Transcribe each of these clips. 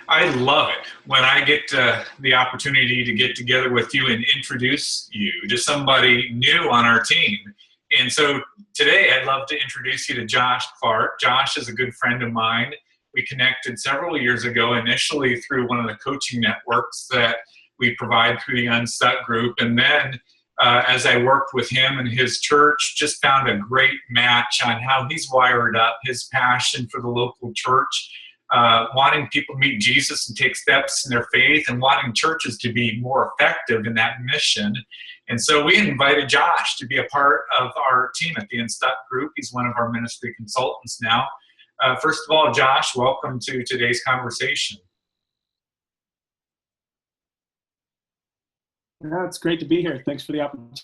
I love it when I get the opportunity to get together with you and introduce you to somebody new on our team. And so today I'd love to introduce you to Josh Clark. Josh is a good friend of mine. We connected several years ago, initially through one of the coaching networks that we provide through the Unstuck Group. And then as I worked with him and his church, just found a great match on how he's wired up, his passion for the local church, wanting people to meet Jesus and take steps in their faith, and wanting churches to be more effective in that mission. And so we invited Josh to be a part of our team at the Unstuck Group. He's one of our ministry consultants now. First of all, Josh, welcome to today's conversation. Yeah, it's great to be here. Thanks for the opportunity.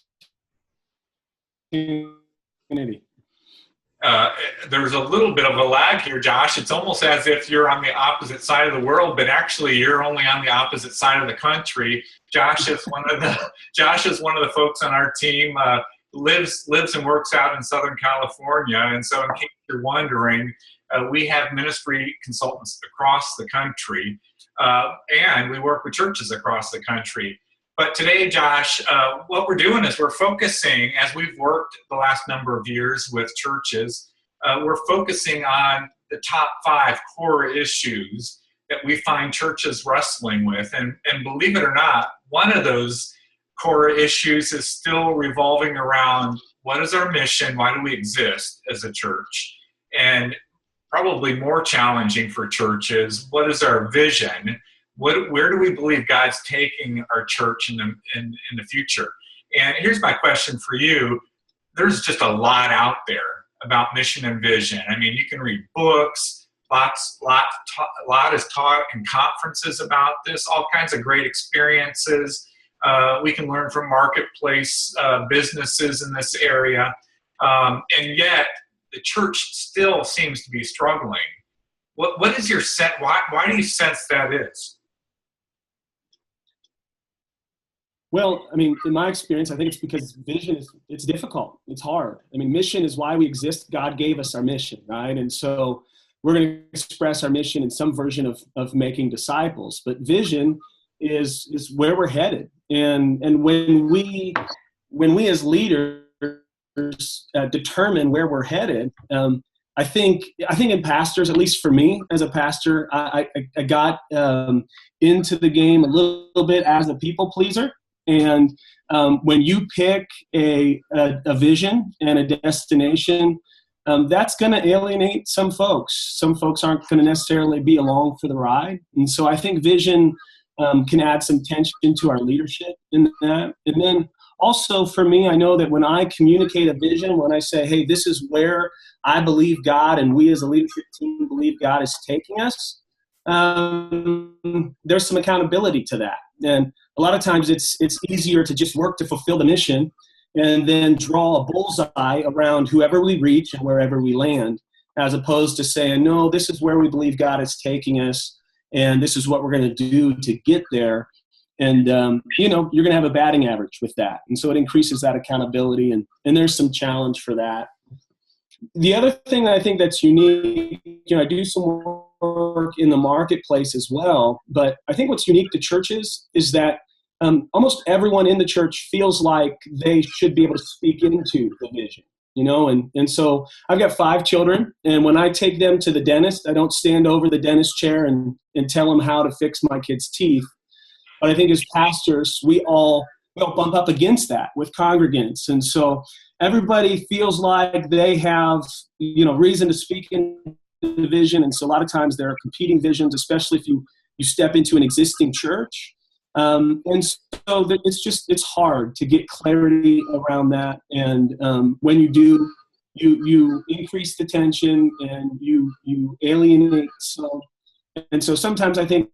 There's a little bit of a lag here, Josh. It's almost as if you're on the opposite side of the world, but actually you're only on the opposite side of the country. Josh is one of the folks on our team, lives and works out in Southern California. And so in case you're wondering, we have ministry consultants across the country, and we work with churches across the country. But today, Josh, what we're doing is we're focusing, as we've worked the last number of years with churches, we're focusing on the top 5 core issues that we find churches wrestling with. And believe it or not, one of those core issues is still revolving around what is our mission? Why do we exist as a church? And probably more challenging for churches, what is our vision? Where do we believe God's taking our church in the future? And here's my question for you. There's just a lot out there about mission and vision. I mean, you can read books, lot is taught in conferences about this, all kinds of great experiences. We can learn from marketplace businesses in this area. And yet, the church still seems to be struggling. What is your sense? Why do you sense that is? Well, I mean, in my experience, I think it's because vision it's difficult. It's hard. I mean, mission is why we exist. God gave us our mission, right? And so we're going to express our mission in some version of making disciples. But vision is where we're headed. And when we as leaders determine where we're headed, I think in pastors, at least for me as a pastor, I got into the game a little bit as a people pleaser. And when you pick a vision and a destination, that's going to alienate some folks. Some folks aren't going to necessarily be along for the ride. And so I think vision can add some tension to our leadership in that. And then also for me, I know that when I communicate a vision, when I say, hey, this is where I believe God and we as a leadership team believe God is taking us, there's some accountability to that. And a lot of times it's easier to just work to fulfill the mission and then draw a bullseye around whoever we reach and wherever we land, as opposed to saying, no, this is where we believe God is taking us, and this is what we're going to do to get there. And, you're going to have a batting average with that. And so it increases that accountability, and there's some challenge for that. The other thing I think that's unique, I do some work in the marketplace as well, but I think what's unique to churches is that almost everyone in the church feels like they should be able to speak into the vision, and so I've got 5 children, and when I take them to the dentist, I don't stand over the dentist chair and tell them how to fix my kids' teeth. But I think as pastors, we all bump up against that with congregants. And so everybody feels like they have, reason to speak in the vision. And so a lot of times there are competing visions, especially if you step into an existing church. And so it's hard to get clarity around that. And when you do, you increase the tension and you alienate some. And so sometimes I think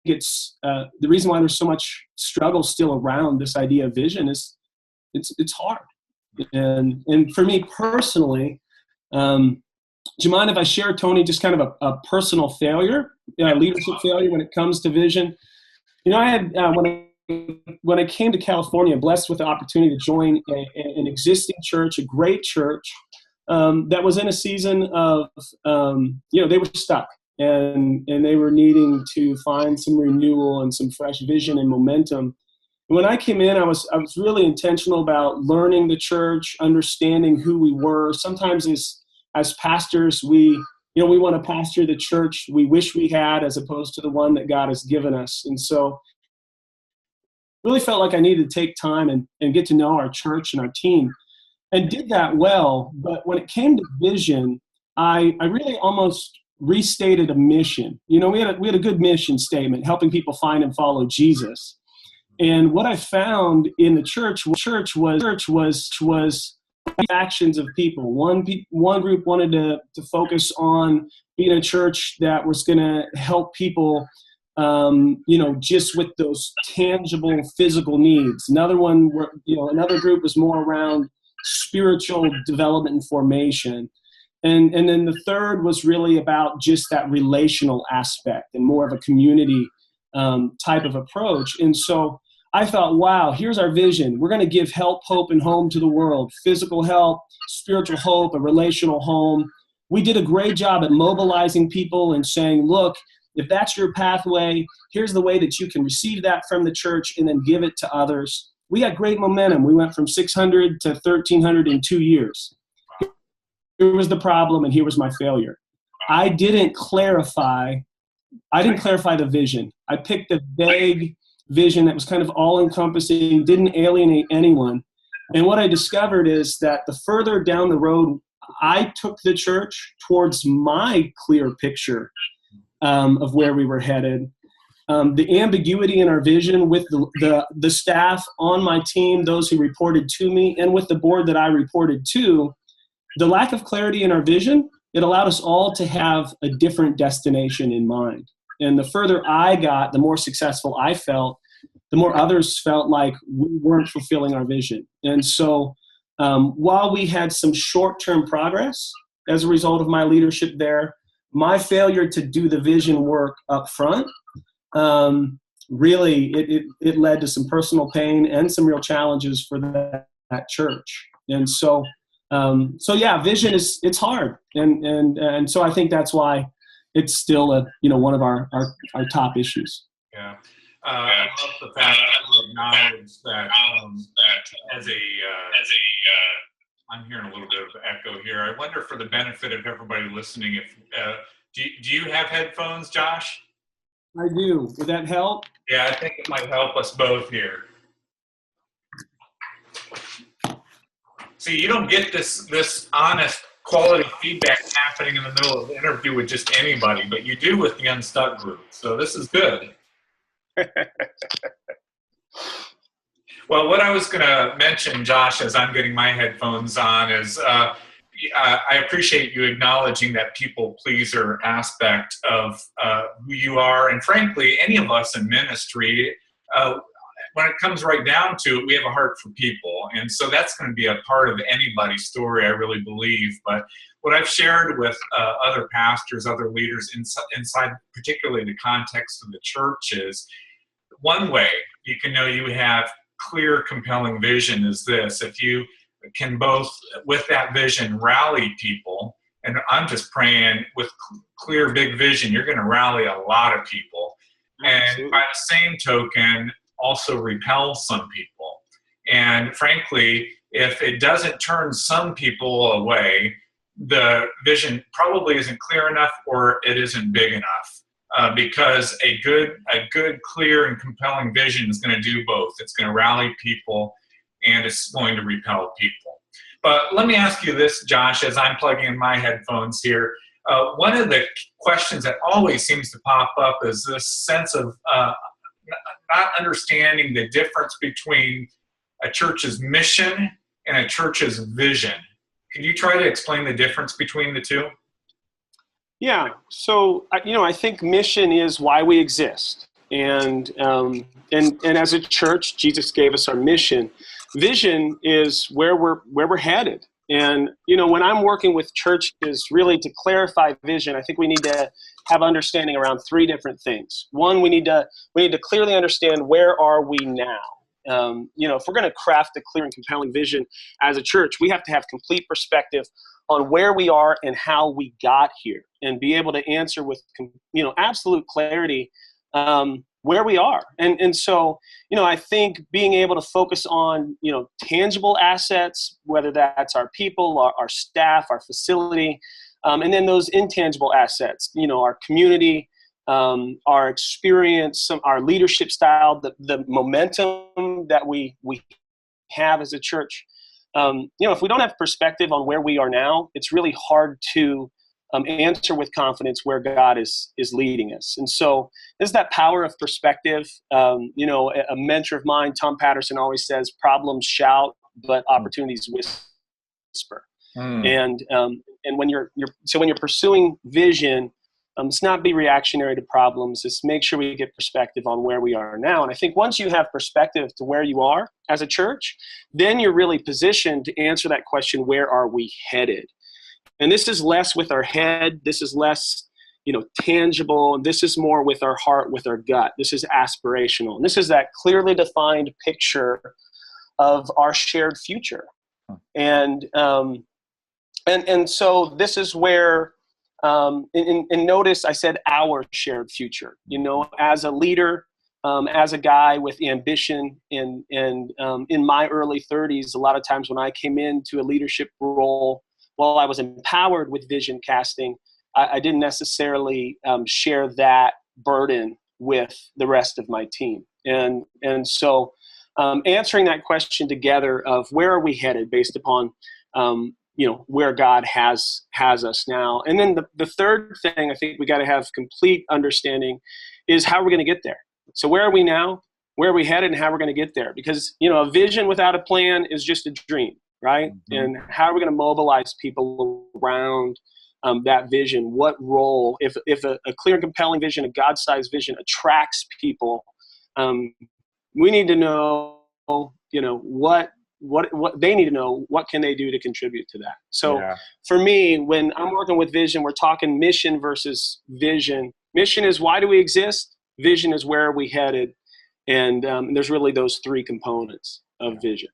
it's the reason why there's so much struggle still around this idea of vision is it's hard. And for me personally, do you mind if I share, Tony, just kind of a personal failure, leadership failure when it comes to vision? I had when I came to California, blessed with the opportunity to join an existing church, a great church that was in a season of, they were stuck. and they were needing to find some renewal and some fresh vision and momentum. When I came in, I was really intentional about learning the church, understanding who we were. Sometimes as pastors, we want to pastor the church we wish we had as opposed to the one that God has given us. And so really felt like I needed to take time and get to know our church and our team, and did that well. But when it came to vision, I really almost restated a mission. We had a good mission statement, helping people find and follow Jesus. And what I found in the church was factions of people. One group wanted to focus on being a church that was going to help people, just with those tangible physical needs. Another group was more around spiritual development and formation. And then the third was really about just that relational aspect and more of a community type of approach. And so I thought, wow, here's our vision. We're going to give help, hope, and home to the world. Physical help, spiritual hope, a relational home. We did a great job at mobilizing people and saying, look, if that's your pathway, here's the way that you can receive that from the church and then give it to others. We had great momentum. We went from 600 to 1,300 in 2 years. Here was the problem, and here was my failure. I didn't clarify the vision. I picked a vague vision that was kind of all-encompassing, didn't alienate anyone. And what I discovered is that the further down the road I took the church towards my clear picture of where we were headed, the ambiguity in our vision with the staff on my team, those who reported to me, and with the board that I reported to, the lack of clarity in our vision, it allowed us all to have a different destination in mind. And the further I got, the more successful I felt, the more others felt like we weren't fulfilling our vision. And so while we had some short-term progress as a result of my leadership there, my failure to do the vision work up front, really, it led to some personal pain and some real challenges for that church. And so vision it's hard. And so I think that's why it's still one of our top issues. Yeah. I love the fact that you acknowledge that I'm hearing a little bit of echo here. I wonder, for the benefit of everybody listening, if do you have headphones, Josh? I do. Would that help? Yeah, I think it might help us both here. See, you don't get this honest quality feedback happening in the middle of the interview with just anybody, but you do with the Unstuck Group. So this is good. Well, what I was going to mention, Josh, as I'm getting my headphones on, is I appreciate you acknowledging that people pleaser aspect of who you are, and frankly, any of us in ministry. When it comes right down to it, we have a heart for people. And so that's going to be a part of anybody's story, I really believe. But what I've shared with other pastors, other leaders inside particularly the context of the church is one way you can know you have clear, compelling vision is this. If you can both, with that vision, rally people, and I'm just praying with clear, big vision, you're going to rally a lot of people. Absolutely. And by the same token, also repel some people. And frankly, if it doesn't turn some people away, the vision probably isn't clear enough, or it isn't big enough. Because a good, clear, and compelling vision is going to do both. It's going to rally people, and it's going to repel people. But let me ask you this, Josh, as I'm plugging in my headphones here. One of the questions that always seems to pop up is this sense of not understanding the difference between a church's mission and a church's vision. Can you try to explain the difference between the two? Yeah. So, I think mission is why we exist. And as a church, Jesus gave us our mission. Vision is where we're headed. And, when I'm working with churches really to clarify vision, I think we need to have understanding around three different things. One, we need to clearly understand, where are we now? If we're going to craft a clear and compelling vision as a church, we have to have complete perspective on where we are and how we got here, and be able to answer with, absolute clarity where we are. And so, I think being able to focus on, tangible assets, whether that's our people, our staff, our facility, and then those intangible assets, our community, our experience, our leadership style, the momentum that we have as a church. If we don't have perspective on where we are now, it's really hard to answer with confidence where God is leading us. And so there's that power of perspective. A mentor of mine, Tom Patterson, always says, problems shout, but opportunities whisper. And when you're pursuing vision, it's not be reactionary to problems. It's make sure we get perspective on where we are now. And I think once you have perspective to where you are as a church, then you're really positioned to answer that question, where are we headed? And this is less with our head. This is less, tangible. This is more with our heart, with our gut. This is aspirational. And this is that clearly defined picture of our shared future. And so this is where, and notice I said our shared future, as a leader, as a guy with ambition, and in my early 30s, a lot of times when I came into a leadership role, while I was empowered with vision casting, I didn't necessarily share that burden with the rest of my team. And so answering that question together of where are we headed based upon where God has us now. And then the third thing I think we got to have complete understanding is how we're going to get there. So where are we now? Where are we headed, and how we're going to get there? Because, a vision without a plan is just a dream, right? Mm-hmm. And how are we going to mobilize people around that vision? What role, if a clear and compelling vision, a God-sized vision attracts people, we need to know, what they need to know, what can they do to contribute to that. So for me, when I'm working with vision, we're talking mission versus vision. Mission is why do we exist? Vision is where are we headed? And there's really those three components of vision.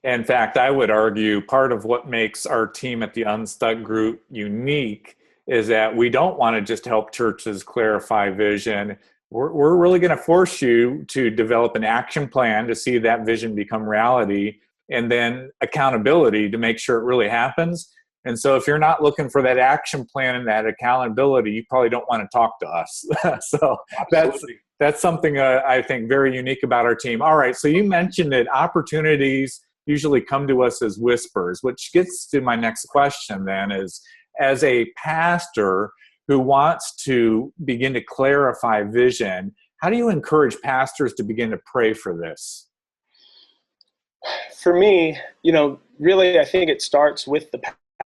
In fact, I would argue part of what makes our team at the Unstuck Group unique is that we don't want to just help churches clarify vision. We're really going to force you to develop an action plan to see that vision become reality, and then accountability to make sure it really happens. And so if you're not looking for that action plan and that accountability, you probably don't want to talk to us. So that's something I think very unique about our team. All right, so you mentioned that opportunities usually come to us as whispers, which gets to my next question then is, as a pastor who wants to begin to clarify vision, how do you encourage pastors to begin to pray for this? For me, really, I think it starts with the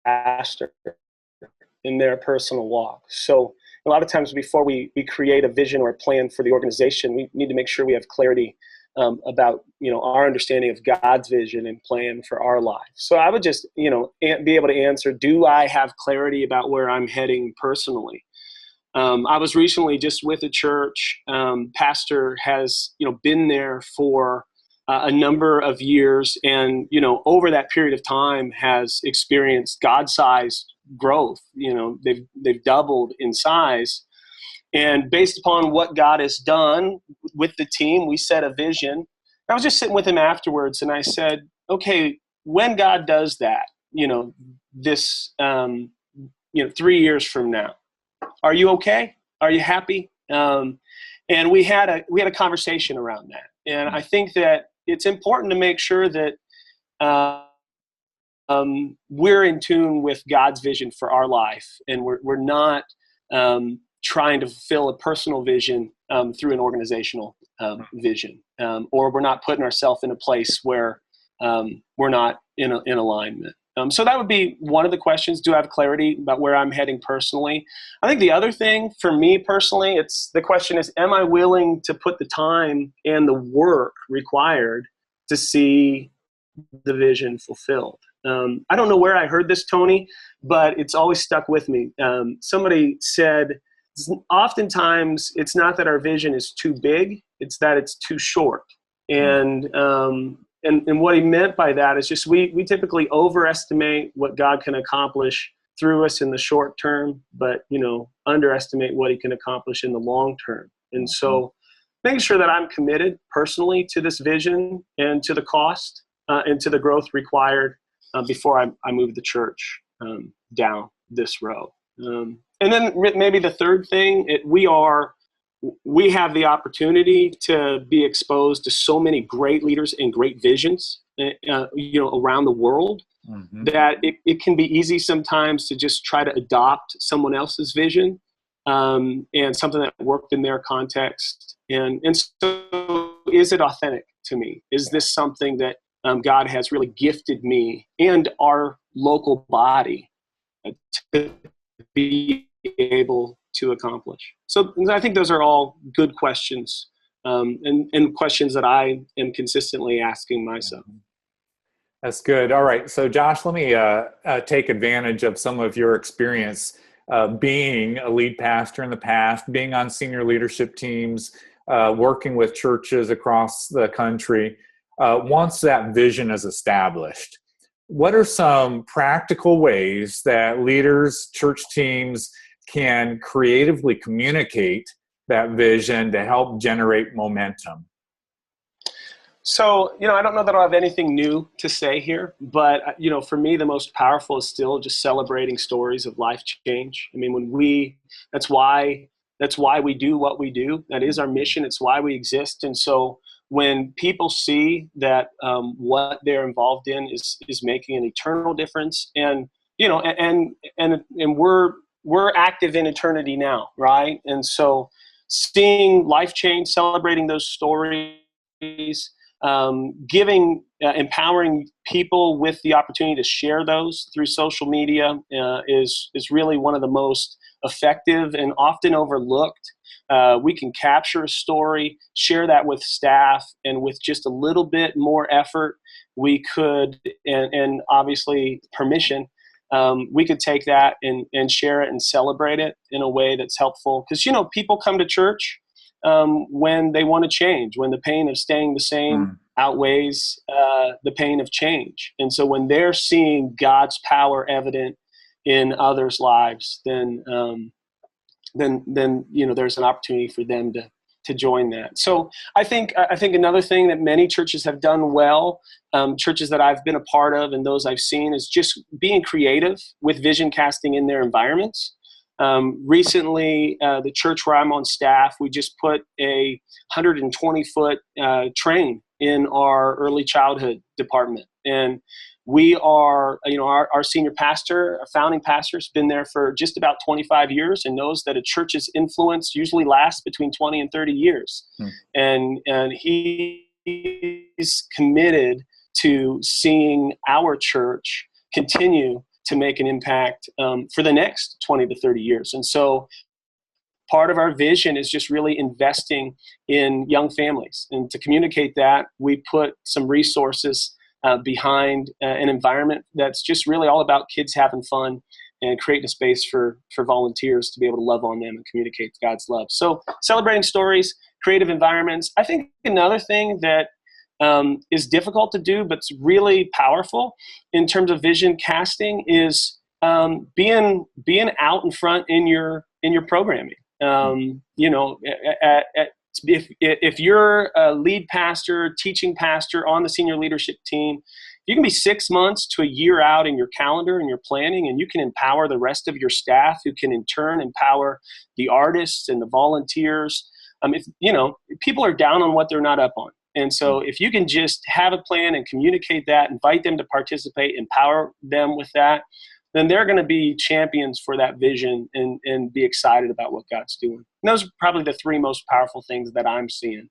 pastor in their personal walk. So a lot of times before we create a vision or a plan for the organization, we need to make sure we have clarity about, our understanding of God's vision and plan for our life. So I would just, be able to answer, do I have clarity about where I'm heading personally? I was recently just with a church. Pastor has, been there for a number of years, and over that period of time has experienced God-sized growth. They've doubled in size, and based upon what God has done with the team, we set a vision. I was just sitting with him afterwards, and I said, "Okay, when God does that, this, 3 years from now, are you okay? Are you happy?" And we had a conversation around that, and I think that it's important to make sure that we're in tune with God's vision for our life, and we're not trying to fulfill a personal vision through an organizational vision, or we're not putting ourselves in a place where we're not in alignment. So that would be one of the questions. Do I have clarity about where I'm heading personally? I think the other thing for me personally, the question is, am I willing to put the time and the work required to see the vision fulfilled? I don't know where I heard this, Tony, but it's always stuck with me. Somebody said, oftentimes it's not that our vision is too big, it's that it's too short. And what he meant by that is just we typically overestimate what God can accomplish through us in the short term, but underestimate what he can accomplish in the long term. And so making sure that I'm committed personally to this vision and to the cost and to the growth required before I move the church down this road. And then maybe the third thing, we have the opportunity to be exposed to so many great leaders and great visions, around the world, that it can be easy sometimes to just try to adopt someone else's vision and something that worked in their context. And so is it authentic to me? Is this something that God has really gifted me and our local body to be able to accomplish? So I think those are all good questions, and questions that I am consistently asking myself. That's good. All right. So Josh, let me take advantage of some of your experience being a lead pastor in the past, being on senior leadership teams, working with churches across the country. Once that vision is established, what are some practical ways that leaders, church teams can creatively communicate that vision to help generate momentum? So, I don't know that I'll have anything new to say here, but, for me, the most powerful is still just celebrating stories of life change. I mean, that's why we do what we do. That is our mission. It's why we exist. And so when people see that what they're involved in is making an eternal difference, and we're active in eternity now, right? And so seeing life change, celebrating those stories, empowering people with the opportunity to share those through social media is really one of the most effective and often overlooked. We can capture a story, share that with staff, and with just a little bit more effort, we could, and obviously permission, we could take that and share it and celebrate it in a way that's helpful. Because, people come to church when they want to change, when the pain of staying the same outweighs the pain of change. And so when they're seeing God's power evident in others' lives, then there's an opportunity for them to join that. So I think another thing that many churches have done well, churches that I've been a part of and those I've seen, is just being creative with vision casting in their environments. Recently, the church where I'm on staff, we just put a 120-foot train in our early childhood department. And we are, our senior pastor, our founding pastor, has been there for just about 25 years and knows that a church's influence usually lasts between 20 and 30 years. And he's committed to seeing our church continue to make an impact for the next 20 to 30 years. And so part of our vision is just really investing in young families. And to communicate that, we put some resources behind an environment that's just really all about kids having fun and creating a space for volunteers to be able to love on them and communicate God's love. So celebrating stories, creative environments. I think another thing that is difficult to do, but it's really powerful in terms of vision casting is being out in front in your programming. If you're a lead pastor, teaching pastor on the senior leadership team, you can be 6 months to a year out in your calendar and your planning, and you can empower the rest of your staff, who can in turn empower the artists and the volunteers. If people are down on what they're not up on. And so if you can just have a plan and communicate that, invite them to participate, empower them with that, then they're going to be champions for that vision and be excited about what God's doing. And those are probably the three most powerful things that I'm seeing.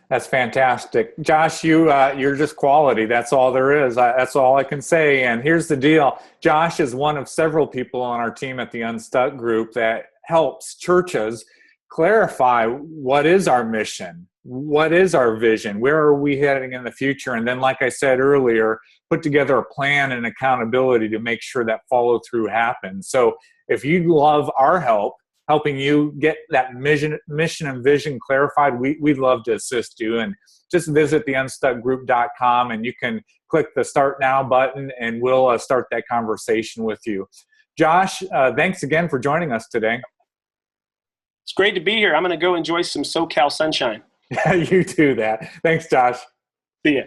That's fantastic. Josh, you're just quality. That's all there is. That's all I can say. And here's the deal. Josh is one of several people on our team at the Unstuck Group that helps churches clarify what is our mission, what is our vision, where are we heading in the future, and then, like I said earlier, put together a plan and accountability to make sure that follow through happens. So if you love our help helping you get that mission and vision clarified, we'd love to assist you. And just visit the unstuckgroup.com, and you can click the Start Now button, and we'll start that conversation with you. Josh, thanks again for joining us today. It's great to be here. I'm going to go enjoy some SoCal sunshine. You do that. Thanks, Josh. See ya.